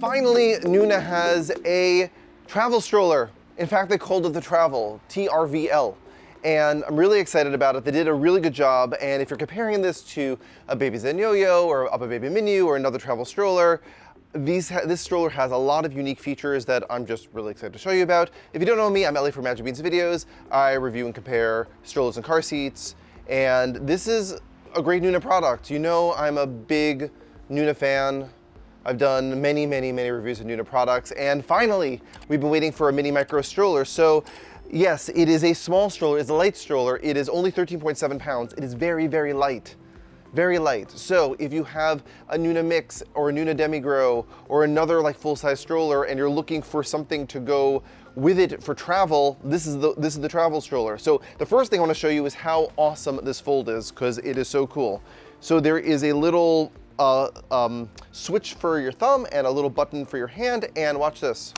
Finally, Nuna has a travel stroller. In fact, they called it the Travel, TRVL. And I'm really excited about it. They did a really good job. And if you're comparing this to a Baby Zen Yo-Yo or a Baby Minu or another travel stroller, this stroller has a lot of unique features that I'm just really excited to show you about. If you don't know me, I'm Ellie from Magic Beans Videos. I review and compare strollers and car seats. And this is a great Nuna product. You know I'm a big Nuna fan. I've done many reviews of Nuna products. And finally, we've been waiting for a mini micro stroller. So yes, it is a small stroller, it's a light stroller. It is only 13.7 pounds. It is very light. Very light. So if you have a Nuna Mix or a Nuna Demigro or another like full-size stroller and you're looking for something to go with it for travel, this is the travel stroller. So the first thing I want to show you is how awesome this fold is, because it is so cool. So there is a little switch for your thumb and a little button for your hand, and watch this.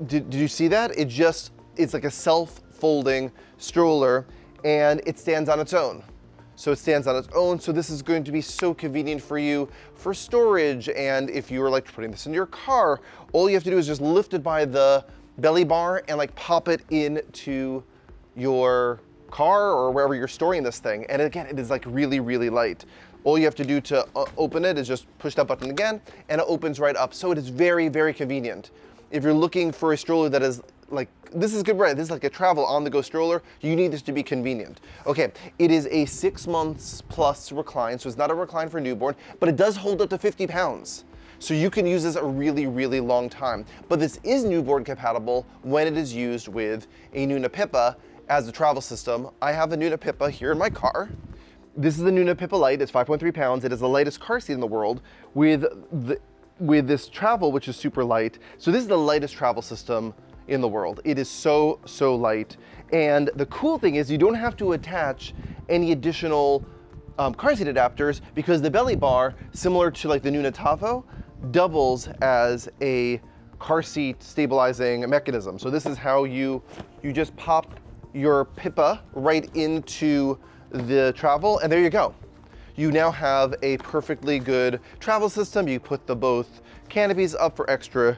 Did you see that? It's like a self-folding stroller, and it stands on its own. So it stands on its own, so this is going to be so convenient for you for storage. And if you were like putting this in your car, all you have to do is just lift it by the belly bar and like pop it into your car or wherever you're storing this thing. And again, it is like really light. All you have to do to open it is just push that button again, and it opens right up. So it is very convenient. If you're looking for a stroller that is like, this is good, right? This is like a travel on-the-go stroller. You need this to be convenient. Okay, it is a 6 months plus recline, so it's not a recline for newborn, but it does hold up to 50 pounds. So you can use this a really long time. But this is newborn compatible when it is used with a Nuna Pippa as a travel system. I have a Nuna Pippa here in my car. This is the Nuna Pippa Lite. It's 5.3 pounds. It is the lightest car seat in the world with this travel, which is super light. So this is the lightest travel system in the world. It is so light. And the cool thing is you don't have to attach any additional car seat adapters, because the belly bar, similar to like the Nuna Tavo, doubles as a car seat stabilizing mechanism. So this is how you just pop your Pippa right into the travel, and there you go. You now have a perfectly good travel system. You put both canopies up for extra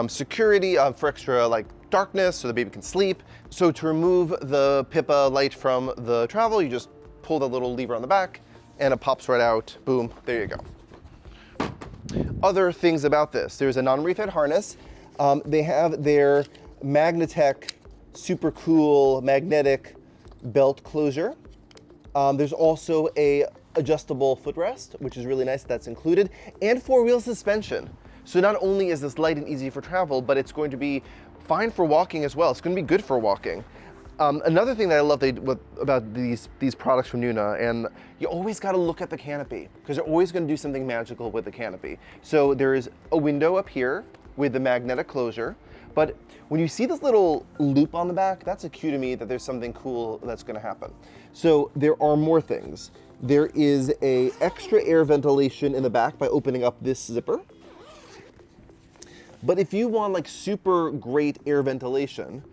security, for extra like darkness, so the baby can sleep. So to remove the Pippa light from the travel, you just pull the little lever on the back and it pops right out. Boom, there you go. Other things about this, there's a non-refed harness. They have their Magnatech super cool magnetic belt closure. There's also a adjustable footrest, which is really nice, that's included, and four-wheel suspension. So not only is this light and easy for travel, but it's going to be fine for walking as well. It's going to be good for walking. Another thing that I love about these products from Nuna, and you always got to look at the canopy, because they're always going to do something magical with the canopy. So there is a window up here with the magnetic closure, but when you see this little loop on the back, that's a cue to me that there's something cool that's going to happen. So there are more things. There is a extra air ventilation in the back by opening up this zipper. But if you want like super great air ventilation,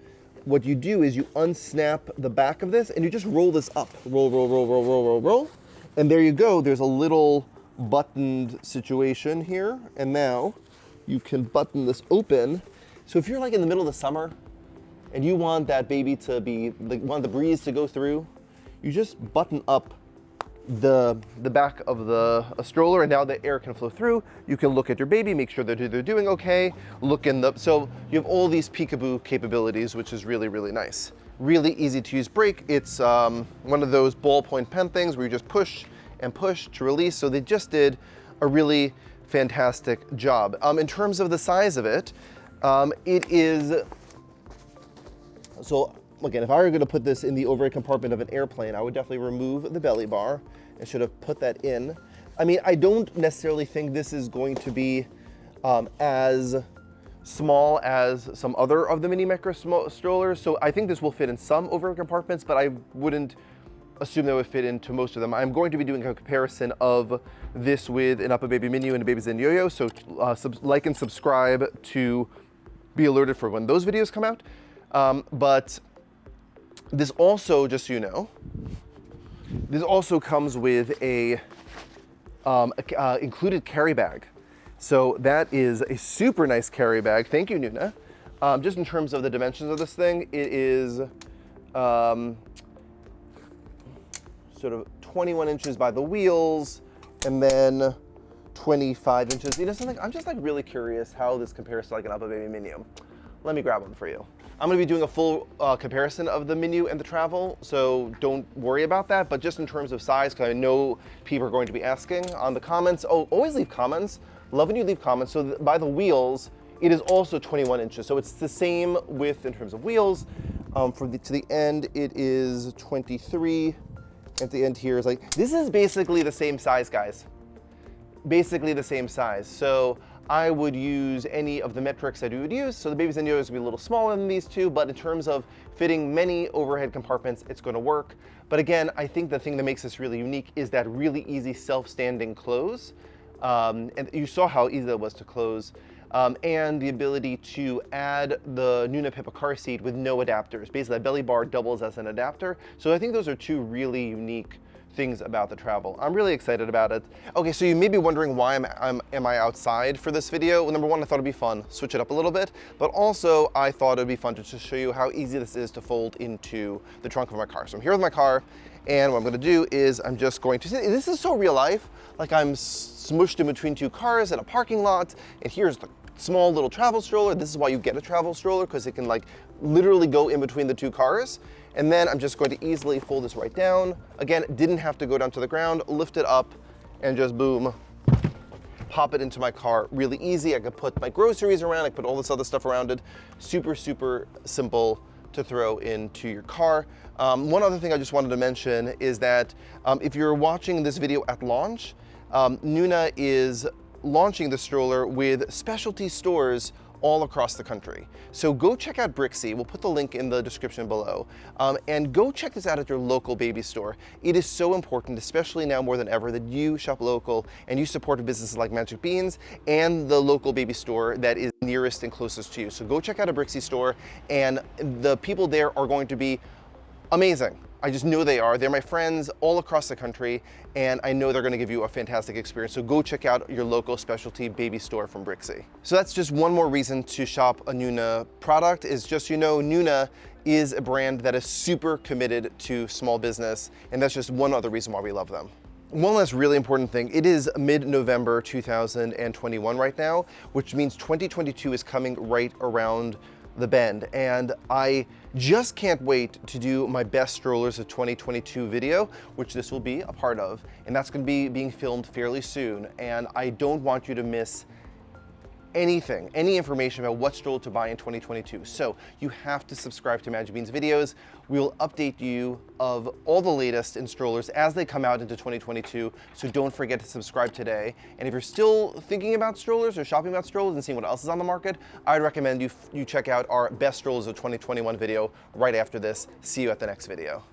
what you do is you unsnap the back of this and you just roll this up. Roll. And there you go. There's a little buttoned situation here. And now you can button this open. So if you're like in the middle of the summer and you want that baby to be, want the breeze to go through, you just button up the back of the stroller, and now the air can flow through. You can look at your baby, make sure that they're doing okay. So you have all these peekaboo capabilities, which is really nice. Really easy to use brake. It's one of those ballpoint pen things where you just push and push to release. So they just did a really fantastic job. In terms of the size of it, it is, so again, if I were going to put this in the overhead compartment of an airplane, I would definitely remove the belly bar and should have put that in. I mean, I don't necessarily think this is going to be as small as some other of the mini micro strollers. So I think this will fit in some overhead compartments, but I wouldn't assume that would fit into most of them. I'm going to be doing a comparison of this with an Upper Baby Minu and a Baby Zen Yo-Yo. So like and subscribe to be alerted for when those videos come out. But this also, just so you know, this also comes with a included carry bag. So that is a super nice carry bag. Thank you, Nuna. Just in terms of the dimensions of this thing, it is sort of 21 inches by the wheels, and then 25 inches. You know something? I'm just like really curious how this compares to like an Upper Baby Minu. Let me grab one for you. I'm gonna be doing a full comparison of the Minu and the Travel, so don't worry about that. But just in terms of size, because I know people are going to be asking on the comments. Oh, always leave comments. Love when you leave comments. So by the wheels, it is also 21 inches. So it's the same width in terms of wheels. To the end, it is 23. At the end here is like, this is basically the same size, guys. Basically the same size. So I would use any of the metrics that you would use. So the Baby Zenyo is going to be a little smaller than these two, but in terms of fitting many overhead compartments, it's going to work. But again, I think the thing that makes this really unique is that really easy self-standing close. And you saw how easy that was to close. And the ability to add the Nuna Pippa car seat with no adapters. Basically, that belly bar doubles as an adapter. So I think those are two really unique things about the Travel. I'm really excited about it. Okay, so you may be wondering why am I outside for this video? Well, number one, I thought it'd be fun, switch it up a little bit, but also I thought it'd be fun to just show you how easy this is to fold into the trunk of my car. So I'm here with my car, and what I'm gonna do is I'm just going to, this is so real life, like I'm smushed in between two cars in a parking lot, and here's the small little travel stroller. This is why you get a travel stroller, because it can like literally go in between the two cars. And then I'm just going to easily fold this right down. Again, didn't have to go down to the ground, lift it up and just boom, pop it into my car. Really easy. I could put my groceries around, I could put all this other stuff around it. Super, super simple to throw into your car. One other thing I just wanted to mention is that if you're watching this video at launch, Nuna is launching the stroller with specialty stores all across the country. So go check out Brixie. We'll put the link in the description below. And go check this out at your local baby store. It is so important, especially now more than ever, that you shop local and you support businesses like Magic Beans and the local baby store that is nearest and closest to you. So go check out a Brixie store, and the people there are going to be amazing. I just know they are. They're my friends all across the country, and I know they're gonna give you a fantastic experience. So go check out your local specialty baby store from Brixie. So that's just one more reason to shop a Nuna product, is just, you know, Nuna is a brand that is super committed to small business, and that's just one other reason why we love them. One last really important thing, it is mid-November 2021 right now, which means 2022 is coming right around the bend, and I just can't wait to do my best strollers of 2022 video, which this will be a part of, and that's going to be being filmed fairly soon. And I don't want you to miss anything, any information about what stroller to buy in 2022. So you have to subscribe to Magic Beans videos. We will update you of all the latest in strollers as they come out into 2022. So don't forget to subscribe today. And if you're still thinking about strollers or shopping about strollers and seeing what else is on the market, I'd recommend you check out our best strollers of 2021 video right after this. See you at the next video.